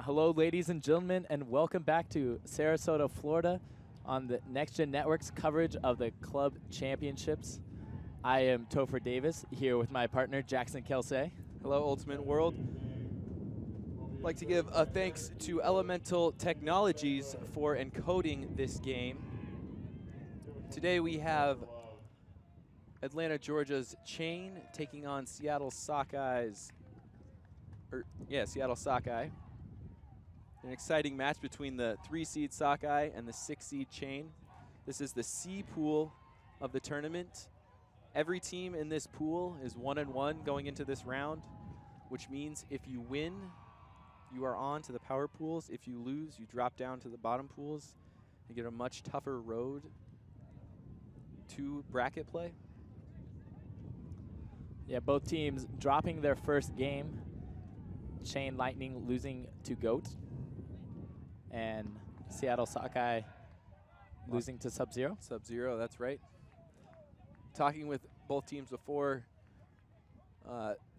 Hello, ladies and gentlemen, and welcome back to Sarasota, Florida on the Next Gen Network's coverage of the club championships. I am Topher Davis, here with my partner, Jackson Kelsey. Hello, Ultimate World. I'd like to give a thanks to Elemental Technologies for encoding this game. Today we have Atlanta, Georgia's Chain taking on Seattle Sockeyes. Seattle Sockeye. An exciting match between the 3-seed Sockeye and the 6-seed Chain. This is the C pool of the tournament. Every team in this pool is 1-1 going into this round, which means if you win, you are on to the power pools. If you lose, you drop down to the bottom pools and get a much tougher road to bracket play. Yeah, both teams dropping their first game. Chain Lightning losing to GOAT, and Seattle Sockeye losing to Sub-Zero. Sub-Zero, that's right. Talking with both teams before,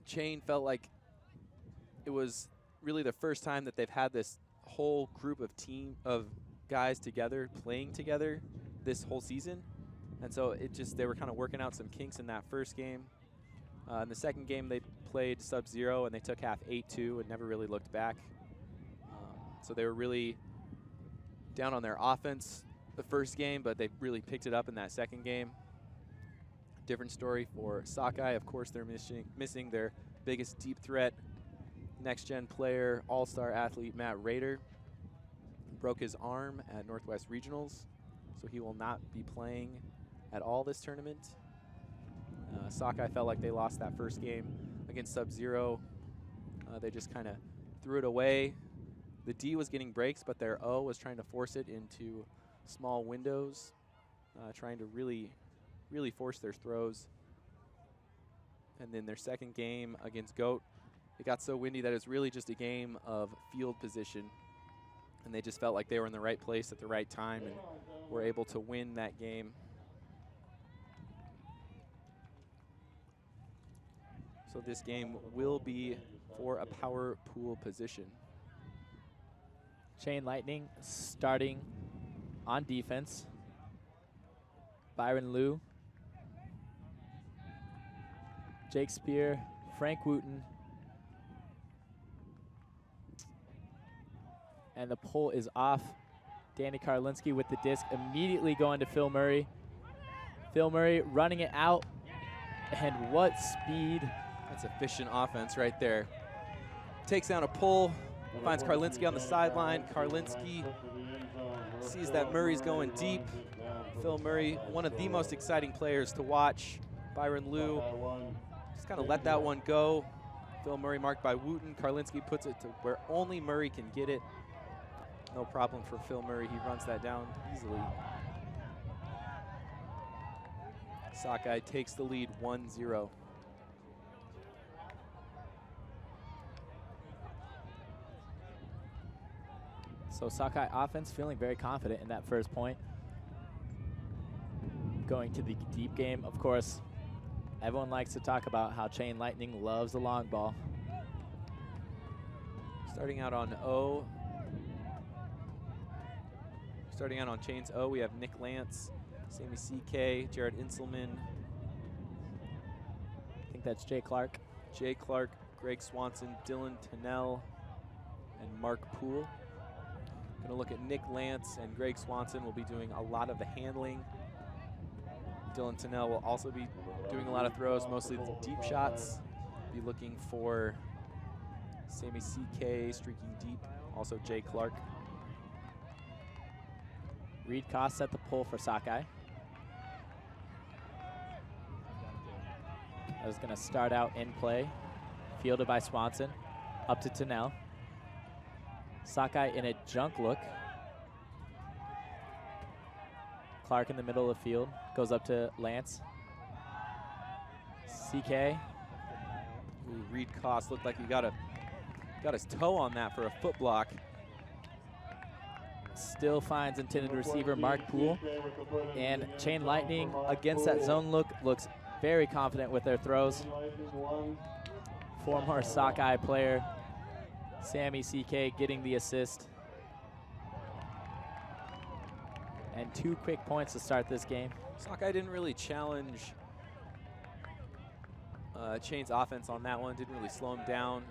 Chain felt like it was really the first time that they've had this whole group of guys together, playing together this whole season. And so they were kind of working out some kinks in that first game. In the second game, they played Sub-Zero, and they took half 8-2 and never really looked back. So they were really down on their offense the first game, but they really picked it up in that second game. Different story for Sockeye. Of course, they're missing their biggest deep threat, next-gen player, all-star athlete Matt Rader. Broke his arm at Northwest Regionals, so he will not be playing at all this tournament. Sockeye felt like they lost that first game against Sub-Zero. They just kind of threw it away. The D was getting breaks, but their O was trying to force it into small windows, trying to really force their throws. And then their second game against GOAT, it got so windy that it's really just a game of field position. And they just felt like they were in the right place at the right time and were able to win that game. So this game will be for a power pool position. Chain Lightning starting on defense. Byron Liu, Jake Spear, Frank Wooten. And the pull is off. Danny Karlinski with the disc, immediately going to Phil Murray. Phil Murray running it out, and what speed. That's efficient offense right there. Takes down a pull, finds Karlinski on the sideline. Karlinski sees that Murray's going deep. Phil Murray, one of the most exciting players to watch. Byron Liu just kind of let that one go. Phil Murray marked by Wooten. Karlinski puts it to where only Murray can get it. No problem for Phil Murray. He runs that down easily. Sockeye takes the lead 1-0. So Sockeye offense feeling very confident in that first point. Going to the deep game, of course, everyone likes to talk about how Chain Lightning loves the long ball. Starting out on O. Starting out on Chain's O, we have Nick Lance, Sammy CK, Jared Inselman. I think that's Jay Clark. Jay Clark, Greg Swanson, Dylan Tennell, and Mark Poole. Gonna look at Nick Lance and Greg Swanson will be doing a lot of the handling. Dylan Tennell will also be doing a lot of throws, mostly the deep shots. Be looking for Sammy CK streaking deep, also Jay Clark. Reed Koss at the pull for Sockeye. That was gonna start out in play, fielded by Swanson, up to Tennell. Sockeye in a junk look. Clark in the middle of the field, goes up to Lance. CK. Ooh, Reed Koss looked like he got his toe on that for a foot block. Still finds intended receiver Mark Poole. And Chain Lightning against that zone look looks very confident with their throws. Former Sockeye player Sammy CK getting the assist. And 2 quick points to start this game. Sockeye didn't really challenge Chain's offense on that one, didn't really slow him down.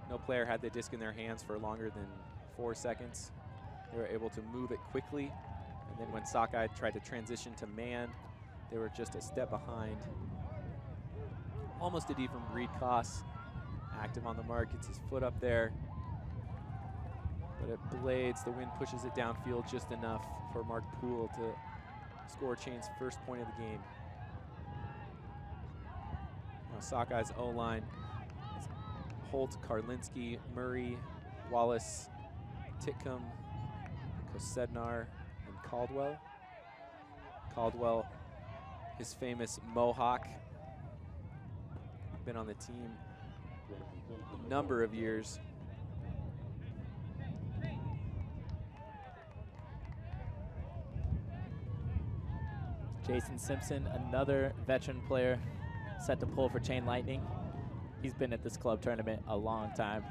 No player had the disc in their hands for longer than 4 seconds. They were able to move it quickly. And then when Sockeye tried to transition to man, they were just a step behind. Almost a D from Reed Koss. Active on the mark, gets his foot up there. But it blades, the wind pushes it downfield just enough for Mark Poole to score Chain's first point of the game. Now Sockeye's O-line is Holt, Karlinski, Murray, Wallace, Titcomb, Kosednar, and Caldwell. Caldwell, his famous Mohawk, been on the team a number of years. Jason Simpson, another veteran player, set to pull for Chain Lightning. He's been at this club tournament a long time.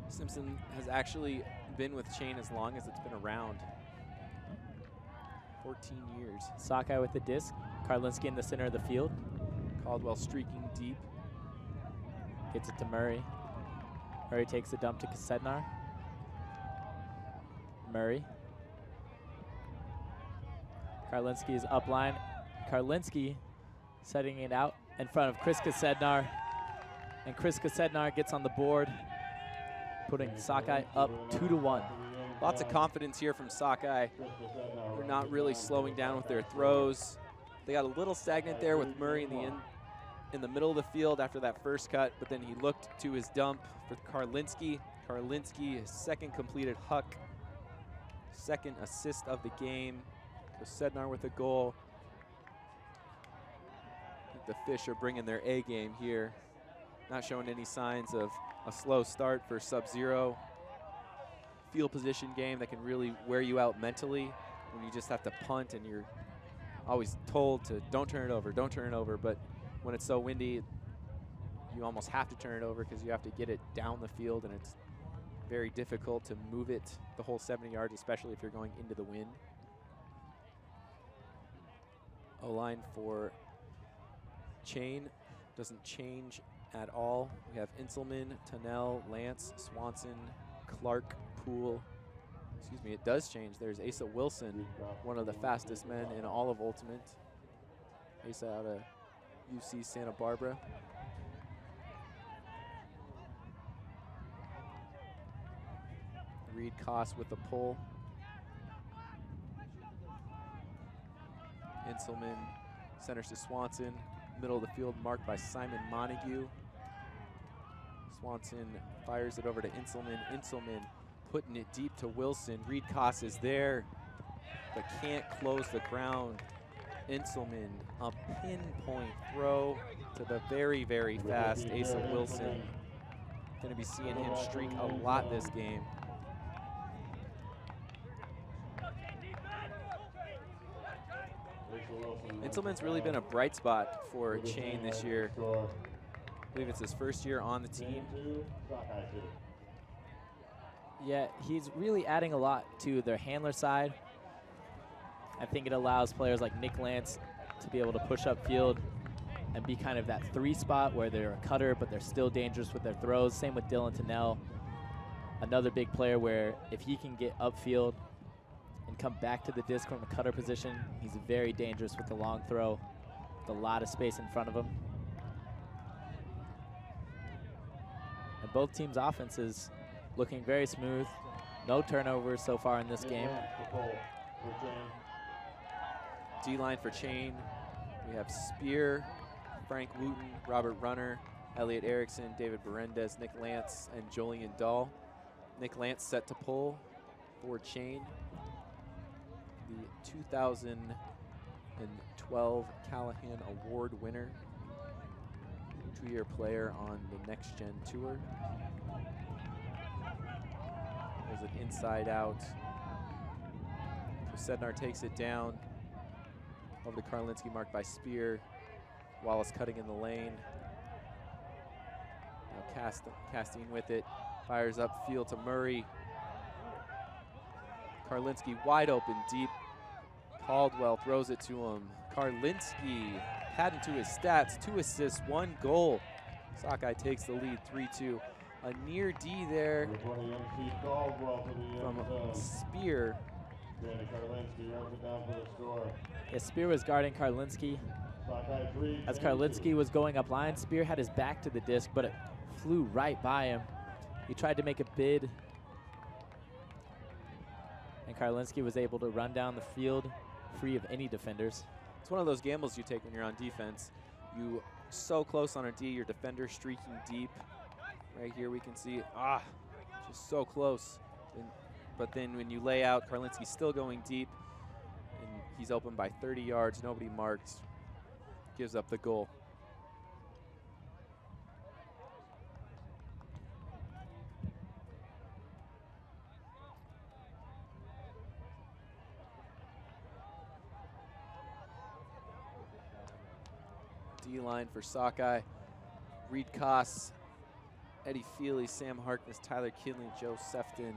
Simpson has actually been with Chain as long as it's been around. 14 years. Sockeye with the disc. Karlinski in the center of the field. Caldwell streaking deep. Gets it to Murray. Murray takes the dump to Kosednar. Murray. Karlinski is upline. Karlinski setting it out in front of Chris Kosednar. And Chris Kosednar gets on the board, putting Sockeye up 2-1. Lots of confidence here from Sockeye. They're not really slowing down with their throws. They got a little stagnant there with Murray in the middle of the field after that first cut, but then he looked to his dump for Karlinski. Karlinski, his second completed huck, second assist of the game. Kosednar with a goal. I think the Fish are bringing their A game here. Not showing any signs of a slow start for Sub-Zero. Field position game that can really wear you out mentally when you just have to punt and you're always told to don't turn it over, don't turn it over. But when it's so windy, you almost have to turn it over because you have to get it down the field, and it's very difficult to move it the whole 70 yards, especially if you're going into the wind. O-line for Chain doesn't change at all. We have Inselman, Tunnell, Lance, Swanson, Clark, Poole. Excuse me, it does change. There's Asa Wilson, one of the fastest men in all of Ultimate. Asa out of UC Santa Barbara. Reed Koss with the pull. Inselman centers to Swanson. Middle of the field marked by Simon Montague. Swanson fires it over to Inselman. Inselman putting it deep to Wilson. Reed Koss is there, but can't close the ground. Inselman, a pinpoint throw to the very, very fast Asa Wilson. Gonna be seeing him streak a lot this game. Inselman's really been a bright spot for Chain this year. I believe it's his first year on the team. Yeah, he's really adding a lot to their handler side. I think it allows players like Nick Lance to be able to push upfield and be kind of that 3 spot where they're a cutter, but they're still dangerous with their throws. Same with Dylan Tunnell, another big player where if he can get upfield and come back to the disc from a cutter position, he's very dangerous with the long throw, with a lot of space in front of him. And both teams' offenses looking very smooth. No turnovers so far in this game. D-line for Chain. We have Spear, Frank Wooten, Robert Runner, Elliot Erickson, David Berendez, Nick Lance, and Jolien Dahl. Nick Lance set to pull for Chain. The 2012 Callahan Award winner. 2-year player on the Next Gen Tour. There's it inside out. Kosednar takes it down. Over to Karlinski, marked by Spear. Wallace cutting in the lane. Now Castine with it. Fires upfield to Murray. Karlinski wide open deep. Caldwell throws it to him. Karlinski adding to his stats, 2 assists, 1 goal. Sockeye takes the lead, 3-2. A near D there from Spear. Yeah, Spear was guarding Karlinski. As Karlinski was going up line, Spear had his back to the disc, but it flew right by him. He tried to make a bid, and Karlinski was able to run down the field free of any defenders. It's one of those gambles you take when you're on defense. You so close on a D, your defender streaking deep. Right here we can see, just so close. But then when you lay out, Karlinski's still going deep, and he's open by 30 yards, nobody marked, gives up the goal. D-line for Sockeye. Reed Koss, Eddie Feely, Sam Harkness, Tyler Kinley, Joe Sefton,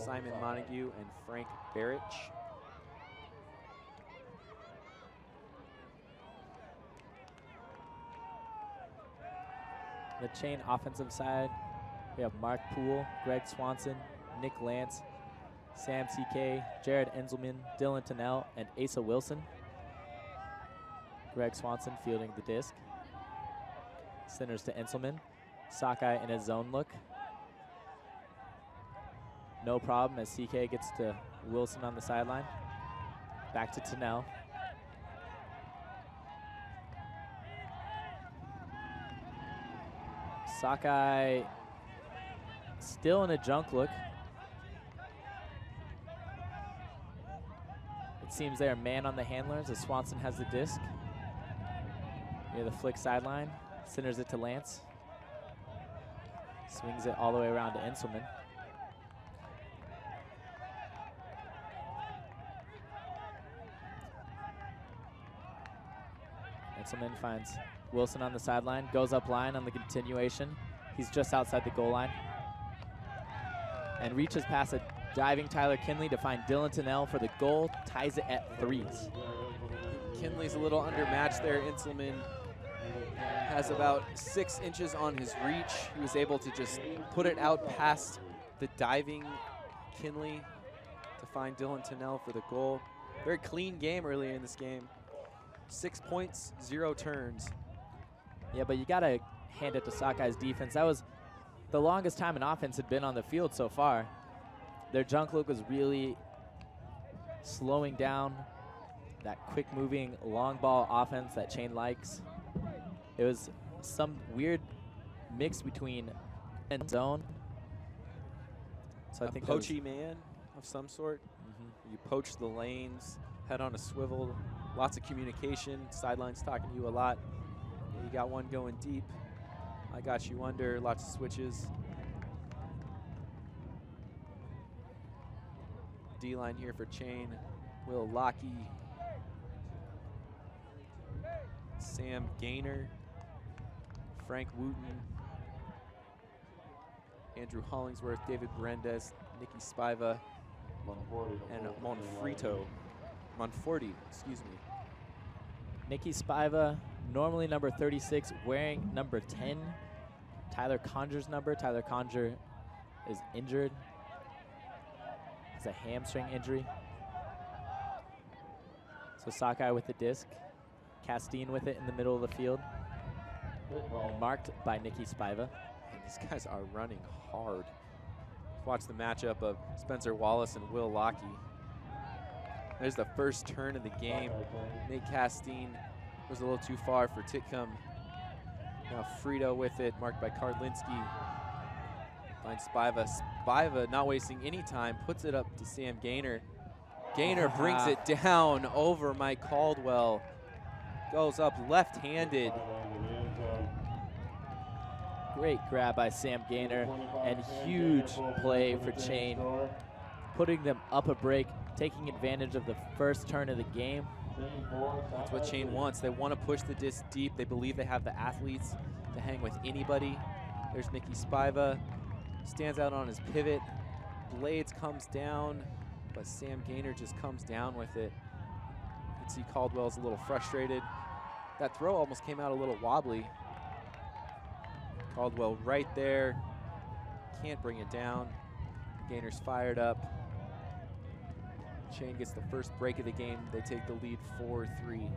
Simon Montague, and Frank Barrich. The chain offensive side, we have Mark Poole, Greg Swanson, Nick Lance, Sam CK, Jared Enzelman, Dylan Tennell, and Asa Wilson. Greg Swanson fielding the disc. Centers to Enselman. Sockeye in a zone look. No problem as CK gets to Wilson on the sideline. Back to Tennell. Sockeye still in a junk look. It seems they're man on the handlers as Swanson has the disc. Near the flick sideline, centers it to Lance. Swings it all the way around to Enselman. Enselman finds Wilson on the sideline, goes up line on the continuation. He's just outside the goal line. And reaches past a diving Tyler Kinley to find Dylan Tennell for the goal, ties it at 3s. Kinley's a little undermatched there. Enselman has about 6 inches on his reach. He was able to just put it out past the diving Kinley to find Dylan Tennell for the goal. Very clean game earlier in this game. 6 points, 0 turns. Yeah, but you gotta hand it to Sockeye's defense. That was the longest time an offense had been on the field so far. Their junk look was really slowing down that quick moving long ball offense that Chain likes. It was some weird mix between and zone. So I think poachy man of some sort. You poach the lanes, head on a swivel, lots of communication, sidelines talking to you a lot. Yeah, you got one going deep. I got you under, lots of switches. D-line here for Chain. Will Lockey. Sam Gaynor. Frank Wooten. Andrew Hollingsworth, David Berendez, Nicky Spiva, and Monforti, excuse me. Nicky Spiva, normally number 36, wearing number 10. Tyler Conger's number. Tyler Conger is injured. It's a hamstring injury. So Sockeye with the disc. Castine with it in the middle of the field. Marked by Nicky Spiva. And these guys are running hard. Watch the matchup of Spencer Wallace and Will Lockey. There's the first turn of the game. Nate Castine was a little too far for Titcomb. Now Frito with it, marked by Karlinski. Finds Spiva. Spiva, not wasting any time, puts it up to Sam Gaynor. Gaynor brings it down over Mike Caldwell. Goes up left-handed. Great grab by Sam Gaynor, and huge play for Chain, putting them up a break, taking advantage of the first turn of the game. That's what Chain wants. They want to push the disc deep. They believe they have the athletes to hang with anybody. There's Nicky Spiva. stands out on his pivot. Blades comes down, but Sam Gaynor just comes down with it. You can see Caldwell's a little frustrated. That throw almost came out a little wobbly. Caldwell right there. Can't bring it down. Gaynor's fired up. Shane gets the first break of the game. They take the lead 4-3.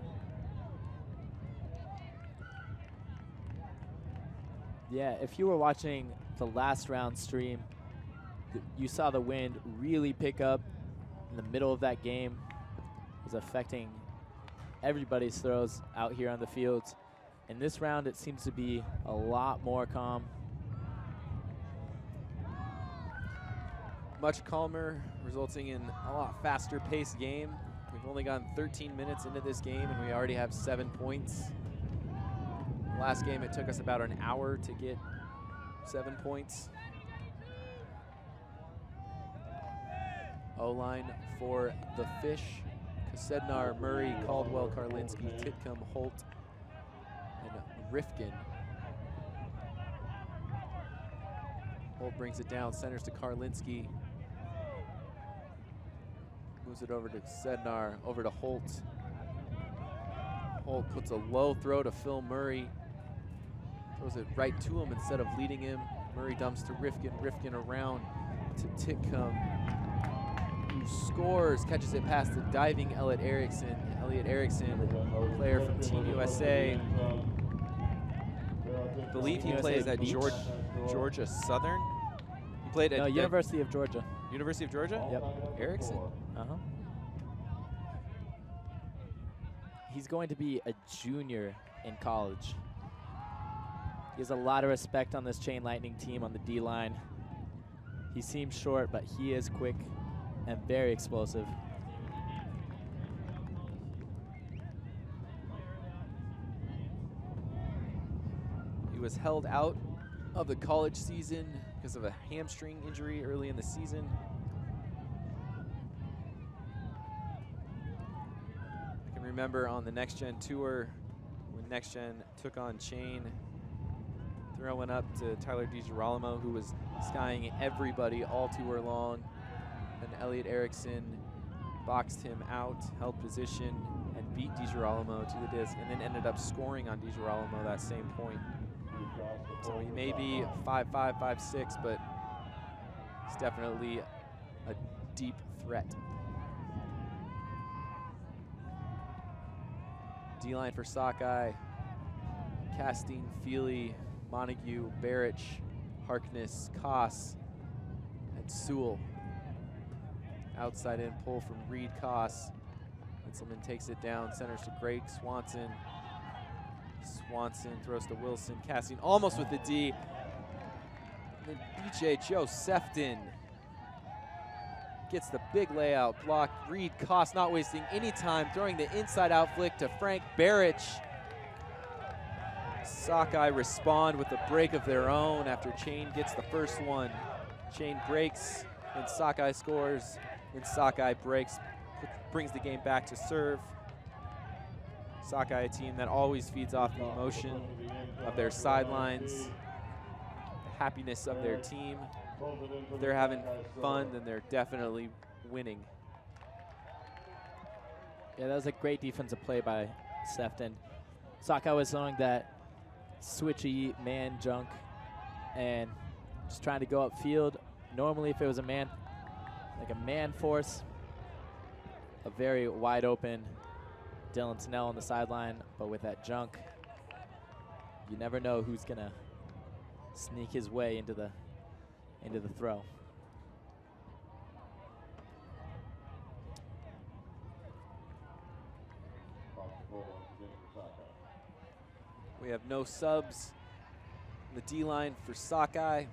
Yeah, if you were watching the last round stream, you saw the wind really pick up in the middle of that game. It was affecting everybody's throws out here on the fields. In this round, it seems to be a lot more calm. Much calmer, resulting in a lot faster paced game. We've only gone 13 minutes into this game and we already have 7 points. Last game, it took us about an hour to get 7 points. O-line for the Fish. Kosednar, Murray, Caldwell, Karlinski, Titcomb, Holt, and Rifkin. Holt brings it down, centers to Karlinski. Moves it over to Kosednar, over to Holt. Holt puts a low throw to Phil Murray. Throws it right to him instead of leading him. Murray dumps to Rifkin. Rifkin around to Titcomb, who scores, catches it past the diving Elliot Erickson. Elliot Erickson, player from Team USA. I believe he plays at Georgia Southern. He played at University of Georgia. University of Georgia? Yep. Erickson. Uh-huh. He's going to be a junior in college. He has a lot of respect on this Chain Lightning team on the D-line. He seems short, but he is quick and very explosive. He was held out of the college season because of a hamstring injury early in the season. I can remember on the Next Gen tour when Next Gen took on Chain, throwing up to Tyler DiGirolamo, who was skying everybody all tour long. And Elliot Erickson boxed him out, held position, and beat DiGirolamo to the disc, and then ended up scoring on DiGirolamo that same point. So he may be 5'5", 5'6", but he's definitely a deep threat. D-line for Sockeye: Castine, Feely, Montague, Barrich, Harkness, Koss, and Sewell. Outside in pull from Reed Koss. Inselman takes it down, centers to Greg Swanson. Swanson throws to Wilson. Castine almost with the D. And then BJ Joe Sefton gets the big layout block. Reed Koss not wasting any time, throwing the inside out flick to Frank Barrich. Sockeye respond with a break of their own after Chain gets the first one. Chain breaks and Sockeye scores, and Sockeye breaks, brings the game back to serve. Sockeye, a team that always feeds off the emotion of their sidelines, the happiness of their team. If they're having fun, then they're definitely winning. Yeah, that was a great defensive play by Sefton. Sockeye was throwing that switchy man junk and just trying to go upfield. Normally, if it was a man, like a man force, a very wide open Dylan Snell on the sideline, but with that junk, you never know who's gonna sneak his way into the throw. We have no subs in the D-line for Sockeye.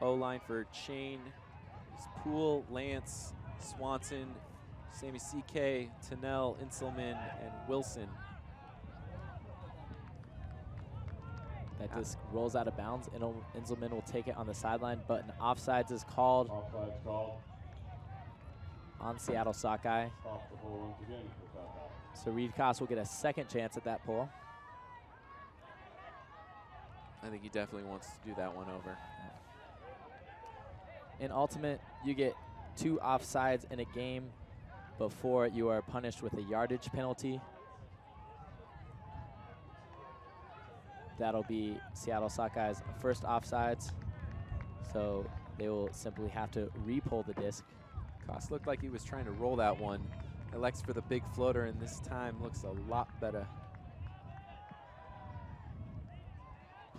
O-line for Chain is Poole, Lance, Swanson, Sammy CK, Tennell, Inselman, and Wilson. That disc rolls out of bounds. Inselman will take it on the sideline, but an offsides is called. Offsides called On Seattle Sockeye. off the ball once again for Sockeye. So Reed Koss will get a second chance at that pull. I think he definitely wants to do that one over. In Ultimate, you get 2 offsides in a game before you are punished with a yardage penalty. That'll be Seattle Sockeyes' first offsides, so they will simply have to re-pull the disc. Koss looked like he was trying to roll that one. Elects for the big floater, and this time looks a lot better.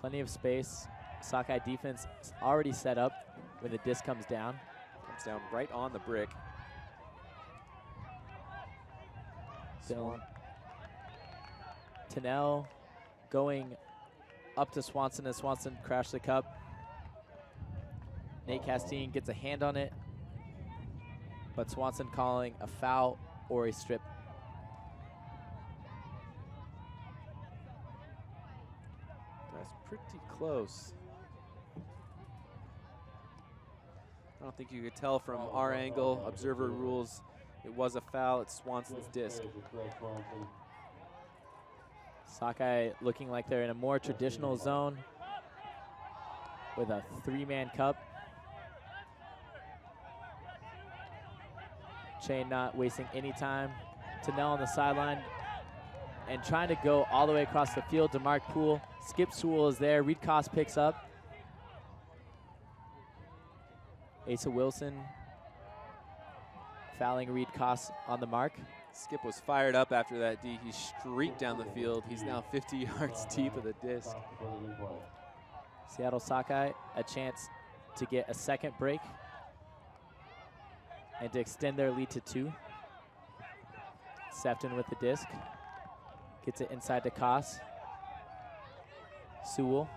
Plenty of space. Sockeye defense is already set up when the disc comes down. Comes down right on the brick. Dylan. Tennell going up to Swanson as Swanson crashed the cup. Nate Castine gets a hand on it, but Swanson calling a foul or a strip. That's pretty close. I don't think you could tell from our angle, observer rules. It was a foul. It's Swanson's disc. Sockeye looking like they're in a more traditional zone with a 3-man cup. Chain not wasting any time. Tennell on the sideline and trying to go all the way across the field to Mark Poole. Skip Sewell is there. Reed Koss picks up. Asa Wilson fouling Reed Koss on the mark. Skip was fired up after that D. He streaked down the field. He's now 50 yards deep of the disc. Seattle Sockeye, a chance to get a second break and to extend their lead to 2. Sefton with the disc. Gets it inside to Koss. Sewell.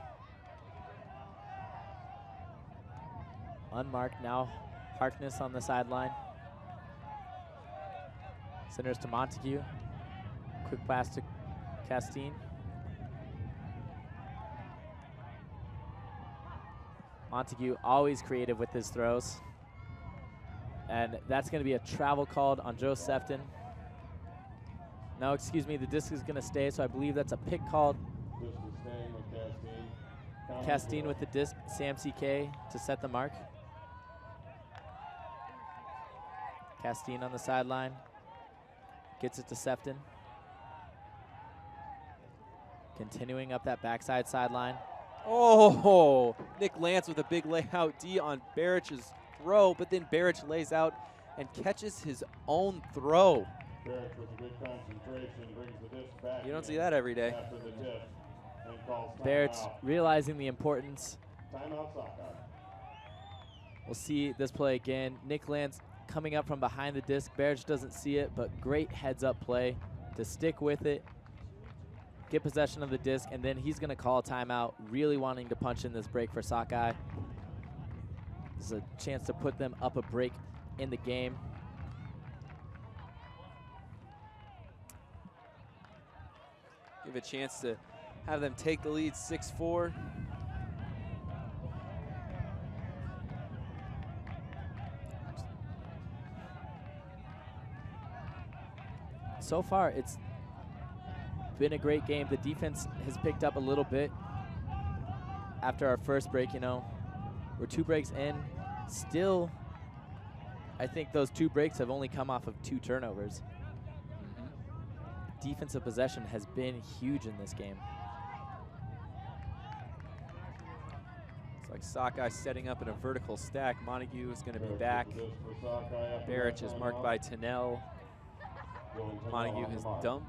Unmarked now. Harkness on the sideline. Centers to Montague. Quick pass to Castine. Montague always creative with his throws. And that's going to be a travel called on Joe Sefton. No, excuse me, the disc is going to stay, so I believe that's a pick called. Disc is staying with Castine. Castine with the disc, Sam CK to set the mark. Castine on the sideline. Gets it to Sefton. Continuing up that backside sideline. Oh, Nick Lance with a big layout D on Barich's throw, but then Barich lays out and catches his own throw. Barrett with a good concentration brings the disc back. You don't see that every day. After the disc and calls Barich timeout. realizing the importance. Timeout Sockeye. We'll see this play again. Nick Lance coming up from behind the disc. Barich doesn't see it, but great heads-up play to stick with it, get possession of the disc, and then he's going to call a timeout, really wanting to punch in this break for Sockeye. This is a chance to put them up a break in the game. Give a chance to have them take the lead 6-4. So far, it's been a great game. The defense has picked up a little bit after our first break. You know, we're 2 breaks in. Still, I think those 2 breaks have only come off of 2 turnovers. Defensive possession has been huge in this game. It's like Sockeye setting up in a vertical stack. Montague is going to be back. Barich is marked by Tennell. Montague his dump.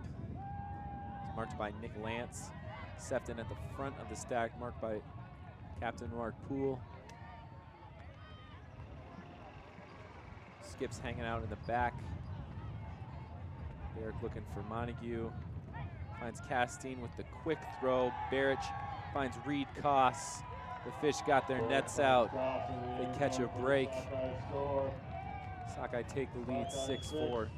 It's marked by Nick Lance. Sefton at the front of the stack, marked by Captain Mark Poole. Skip's hanging out in the back. Barich looking for Montague. Finds Castine with the quick throw. Barich finds Reed Koss. The Fish got their nets out. They catch a break. Sockeye take the lead 6-4.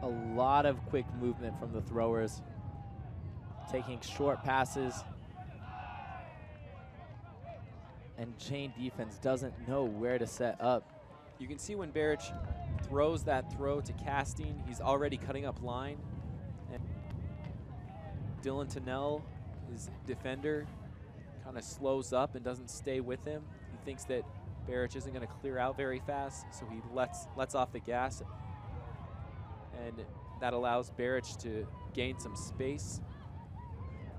A lot of quick movement from the throwers, taking short passes. And chain defense doesn't know where to set up. You can see when Barich throws that throw to Castine. He's already cutting up line. And Dylan Tennell, his defender, kind of slows up and doesn't stay with him. He thinks that Barrich isn't going to clear out very fast, so he lets off the gas. And that allows Barrich to gain some space.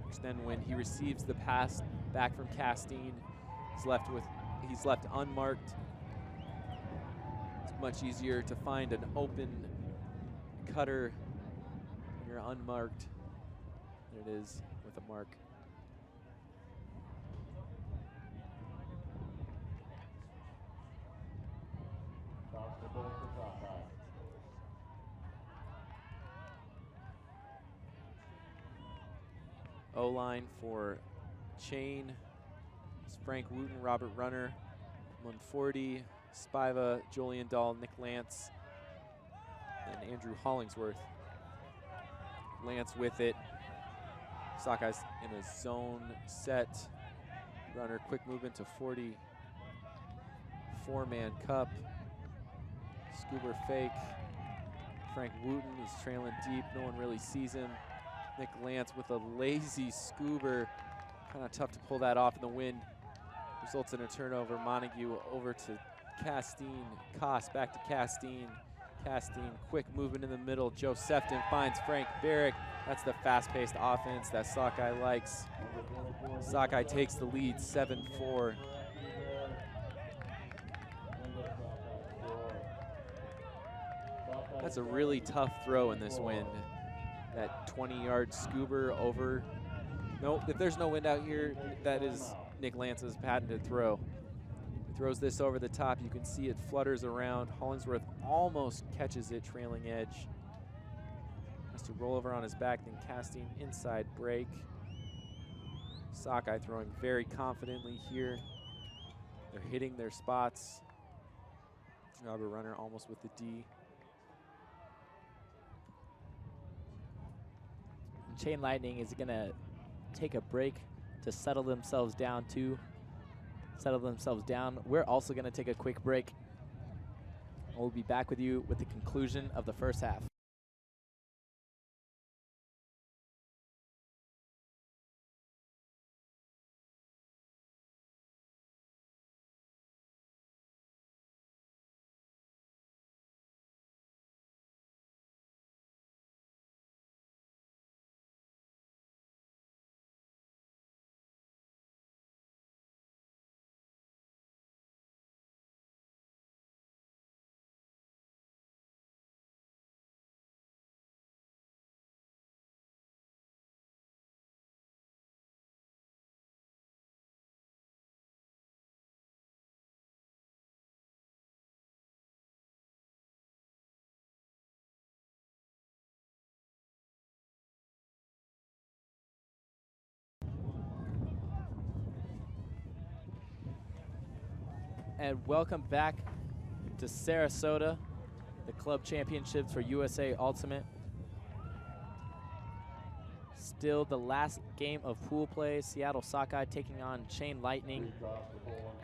Which then when he receives the pass back from Castine, he's left unmarked. It's much easier to find an open cutter when you're unmarked than it is with a mark. O-line for Chain. It's Frank Wooten, Robert Runner, Monforti, Spiva, Julian Dahl, Nick Lance, and Andrew Hollingsworth. Lance with it. Sockeyes in a zone set. Runner, quick movement to 40. Four-man cup. Scuba fake. Frank Wooten is trailing deep. No one really sees him. Nick Lance with a lazy scuba. Kind of tough to pull that off in the wind. Results in a turnover. Montague over to Castine. Koss back to Castine. Castine, quick movement in the middle. Joe Sefton finds Frank Barrick. That's the fast-paced offense that Sockeye likes. Sockeye takes the lead, 7-4. That's a really tough throw in this wind. That 20-yard scuba over. No, if there's no wind out here, that is Nick Lance's patented throw. He throws this over the top. You can see it flutters around. Hollingsworth almost catches it, trailing edge. Has to roll over on his back, then Castine inside break. Sockeye throwing very confidently here. They're hitting their spots. Robert Runner almost with the D. Chain Lightning is going to take a break to settle themselves down too. We're also going to take a quick break. We'll be back with you with the conclusion of the first half. And welcome back to Sarasota, the club championships for USA Ultimate. Still the last game of pool play. Seattle Sockeye taking on Chain Lightning.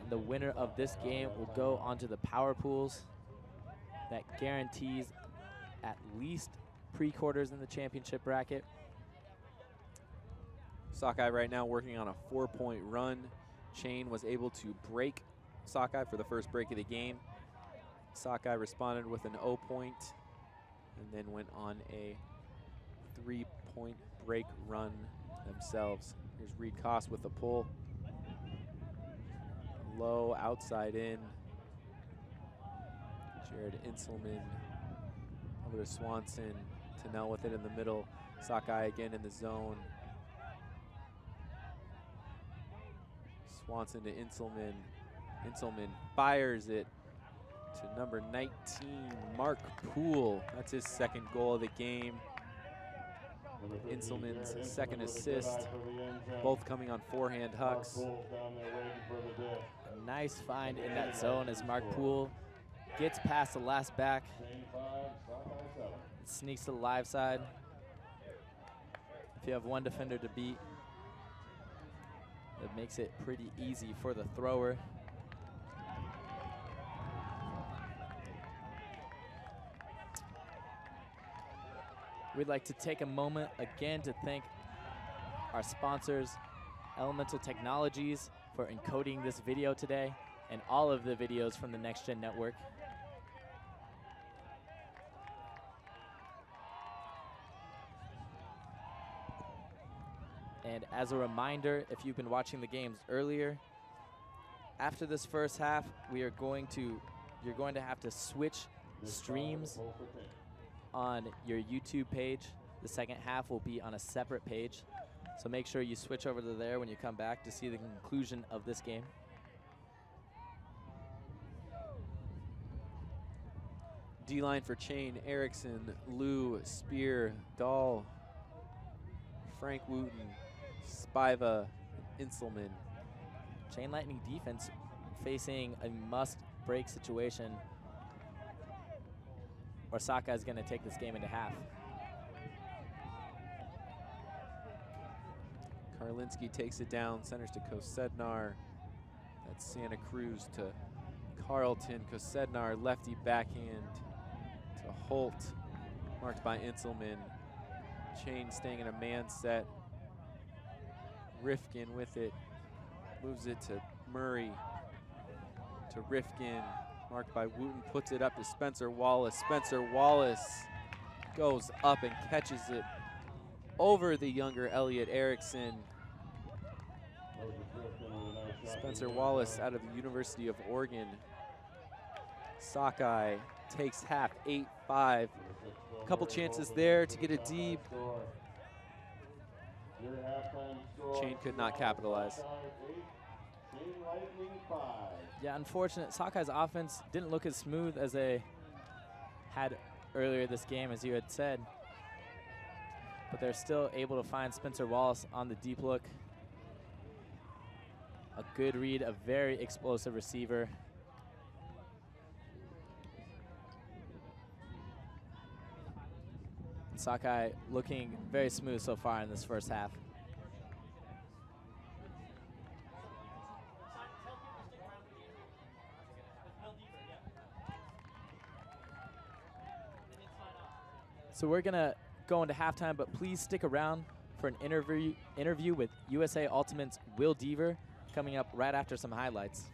And the winner of this game will go onto the power pools. That guarantees at least pre-quarters in the championship bracket. Sockeye right now working on a 4-point run. Chain was able to break Sockeye for the first break of the game. Sockeye responded with an 0 point and then went on a 3-point break run themselves. Here's Reed Koss with the pull. Low, outside in. Jared Inselman over to Swanson. Tennell with it in the middle. Sockeye again in the zone. Swanson to Inselman. Inselman fires it to number 19, Mark Poole. That's his second goal of the game. Inselman's second assist, both coming on forehand hucks. A nice find in that zone as Mark Poole gets past the last back. Sneaks to the live side. If you have one defender to beat, it makes it pretty easy for the thrower. We'd like to take a moment again to thank our sponsors, Elemental Technologies, for encoding this video today and all of the videos from the Next Gen Network. And as a reminder, if you've been watching the games earlier, after this first half, you're going to have to switch streams on your YouTube page. The second half will be on a separate page. So make sure you switch over to there when you come back to see the conclusion of this game. D-line for Chain, Erickson, Lou, Spear, Dahl, Frank Wooten, Spiva, Inselman. Chain Lightning defense facing a must-break situation where Sockeye is going to take this game into half. Karlinski takes it down, centers to Kosednar. That's Santa Cruz to Carlton. Kosednar, lefty backhand to Holt, marked by Inselman. Chain staying in a man set. Rifkin with it, moves it to Murray, to Rifkin, marked by Wooten, puts it up to Spencer Wallace. Spencer Wallace goes up and catches it over the younger Elliot Erickson. Spencer Wallace out of the University of Oregon. Sockeye takes half, 8-5. A couple chances there to get a deep. Chain could not capitalize. Yeah, unfortunate. Sockeye's offense didn't look as smooth as they had earlier this game, as you had said. But they're still able to find Spencer Wallace on the deep look. A good read, a very explosive receiver. Sockeye looking very smooth so far in this first half. So we're gonna go into halftime, but please stick around for an interview with USA Ultimate's Will Deaver coming up right after some highlights.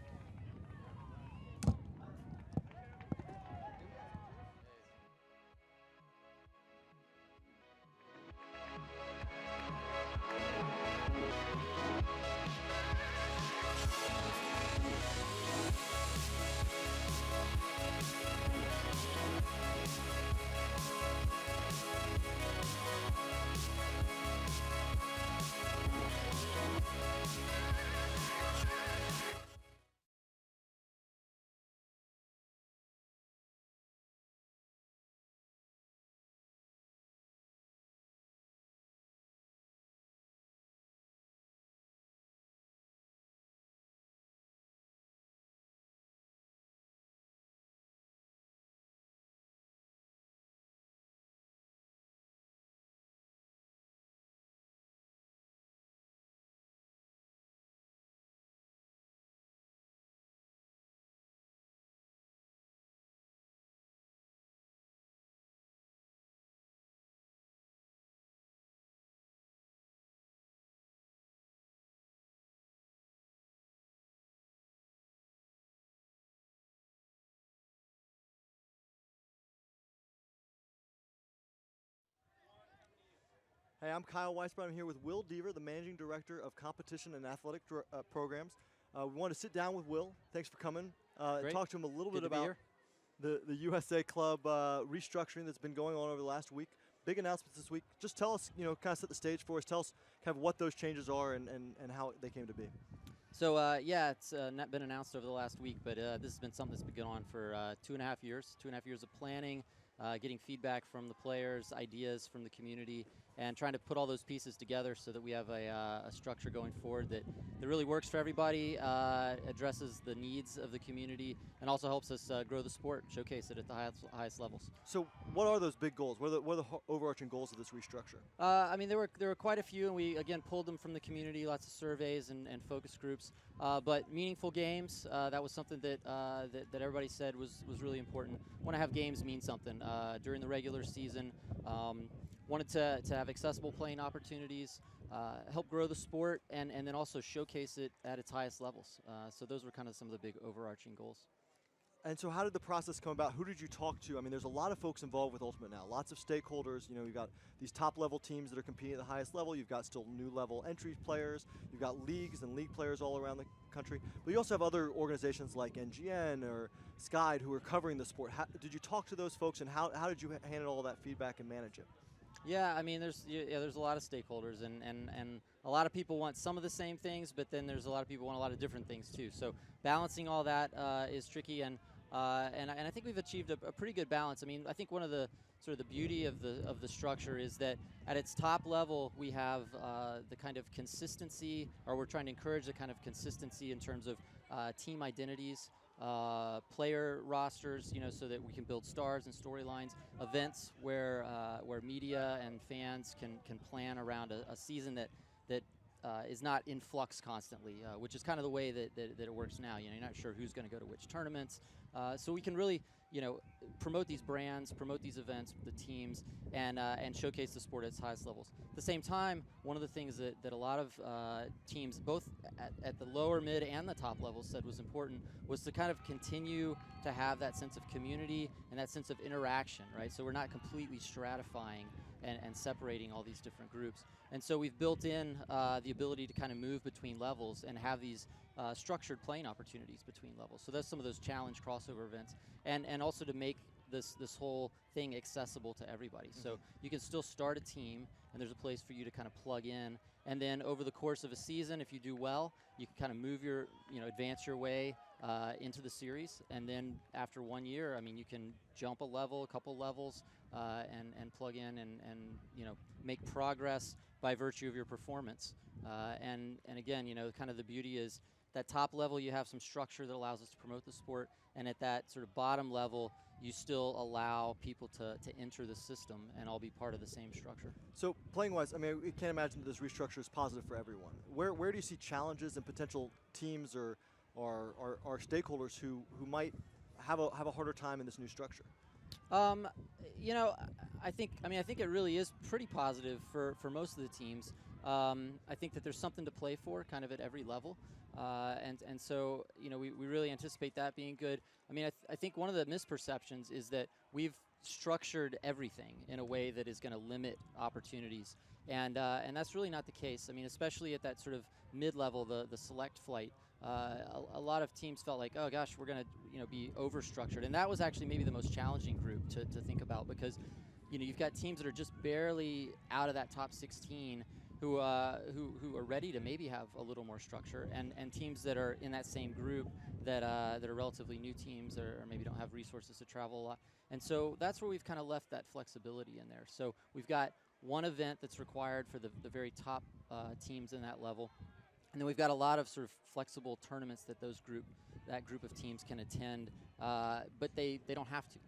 Hey, I'm Kyle Weisbrot. I'm here with Will Deaver, the Managing Director of Competition and Athletic Programs. We want to sit down with Will. Thanks for coming. And talk to him a little bit about the USA Club restructuring that's been going on over the last week. Big announcements this week. Just tell us, kind of set the stage for us. Tell us kind of what those changes are and how they came to be. So, yeah, it's not been announced over the last week, but this has been something that's been going on for 2.5 years. 2.5 years of planning, getting feedback from the players, ideas from the community, and trying to put all those pieces together so that we have a structure going forward that really works for everybody, addresses the needs of the community, and also helps us grow the sport, showcase it at the highest levels. So what are those big goals? What are the overarching goals of this restructure? I mean, there were quite a few, and we, again, pulled them from the community, lots of surveys and focus groups. But meaningful games, that was something that everybody said was really important. Want to have games mean something. During the regular season, wanted to have accessible playing opportunities, help grow the sport, and then also showcase it at its highest levels. So those were kind of some of the big overarching goals. And so how did the process come about? Who did you talk to? I mean, there's a lot of folks involved with Ultimate now, lots of stakeholders. You know, you've got these top-level teams that are competing at the highest level. You've got still new-level entry players. You've got leagues and league players all around the country. But you also have other organizations like NGN or Sockeye who are covering the sport. Did you talk to those folks, and how did you handle all that feedback and manage it? Yeah, I mean, there's a lot of stakeholders, and a lot of people want some of the same things, but then there's a lot of people want a lot of different things too. So balancing all that is tricky, and I think we've achieved a pretty good balance. I mean, I think one of the sort of the beauty of the structure is that at its top level we have the kind of consistency, or we're trying to encourage the kind of consistency in terms of team identities, player rosters, you know, so that we can build stars and storylines, events where media and fans can plan around a season that is not in flux constantly, which is kind of the way that it works now. You know, you're not sure who's going to go to which tournaments, so we can really, you know, promote these brands, promote these events, the teams, and showcase the sport at its highest levels. At the same time, one of the things that a lot of teams, both at the lower, mid, and the top levels, said was important was to kind of continue to have that sense of community and that sense of interaction, right? So we're not completely stratifying and separating all these different groups. And so we've built in the ability to kind of move between levels and have these structured playing opportunities between levels. So that's some of those challenge crossover events, and also to make this whole thing accessible to everybody. Mm-hmm. So you can still start a team, and there's a place for you to kind of plug in. And then over the course of a season, if you do well, you can kind of move advance your way into the series. And then after 1 year, I mean, you can jump a couple levels, and plug in and make progress by virtue of your performance. And again, you know, kind of the beauty is that top level, you have some structure that allows us to promote the sport, and at that sort of bottom level, you still allow people to enter the system and all be part of the same structure. So playing-wise, I mean, we can't imagine that this restructure is positive for everyone. Where do you see challenges and potential teams or stakeholders who might have a harder time in this new structure? You know, I think it really is pretty positive for most of the teams. I think that there's something to play for kind of at every level. And so, you know, we really anticipate that being good. I mean, I think one of the misperceptions is that we've structured everything in a way that is going to limit opportunities. And that's really not the case. I mean, especially at that sort of mid-level, the select flight, a lot of teams felt like, oh gosh, we're going to be overstructured. And that was actually maybe the most challenging group to think about, because you've got teams that are just barely out of that top 16 who are ready to maybe have a little more structure, and teams that are in that same group that are relatively new teams or maybe don't have resources to travel a lot. And so that's where we've kind of left that flexibility in there. So we've got one event that's required for the very top teams in that level, and then we've got a lot of sort of flexible tournaments that that group of teams can attend, but they don't have to.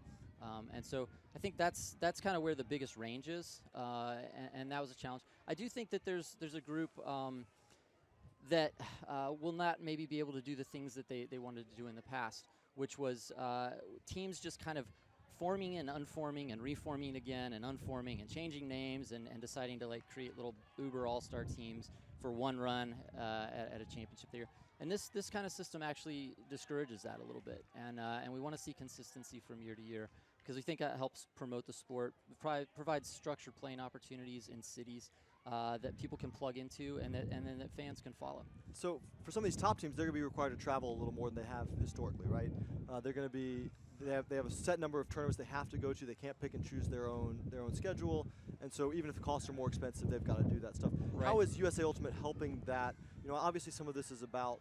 And so I think that's kind of where the biggest range is, and that was a challenge. I do think that there's a group that will not maybe be able to do the things that they wanted to do in the past, which was teams just kind of forming and unforming and reforming again and unforming and changing names and deciding to like create little Uber all-star teams for one run at a championship there. And this kind of system actually discourages that a little bit, and we want to see consistency from year to year, because we think that helps promote the sport, provides structured playing opportunities in cities that people can plug into, and then that fans can follow. So for some of these top teams, they're going to be required to travel a little more than they have historically, right? They have a set number of tournaments they have to go to. They can't pick and choose their own schedule, and so even if the costs are more expensive, they've got to do that stuff. Right. How is USA Ultimate helping that? Obviously some of this is about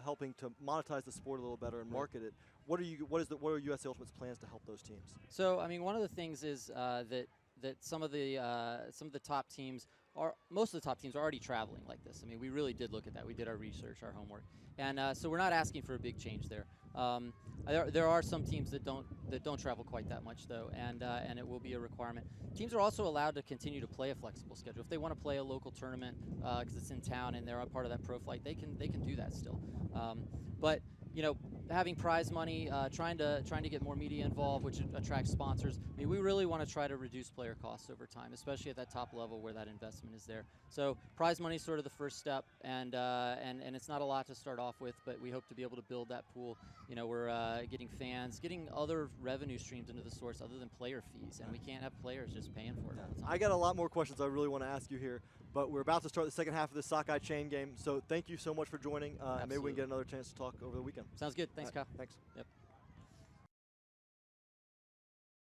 helping to monetize the sport a little better and market it. What are USA Ultimate's plans to help those teams? So I mean, one of the things is that some of the top teams most of the top teams are already traveling like this. I mean, we really did look at that. We did our research, our homework, and so we're not asking for a big change there. There are some teams that don't travel quite that much though, and it will be a requirement. Teams are also allowed to continue to play a flexible schedule if they want to play a local tournament because it's in town and they're a part of that pro flight. They can do that still, but having prize money, trying to get more media involved, which attracts sponsors. I mean, we really want to try to reduce player costs over time, especially at that top level where that investment is there. So prize money is sort of the first step, and it's not a lot to start off with, but we hope to be able to build that pool. You know, we're getting fans, getting other revenue streams into the source other than player fees, and we can't have players just paying for it all the time. I got a lot more questions I really want to ask you here, but we're about to start the second half of the Sockeye chain game, so thank you so much for joining, and maybe we can get another chance to talk over the weekend. Sounds good. Thanks, Kyle. Thanks. Yep.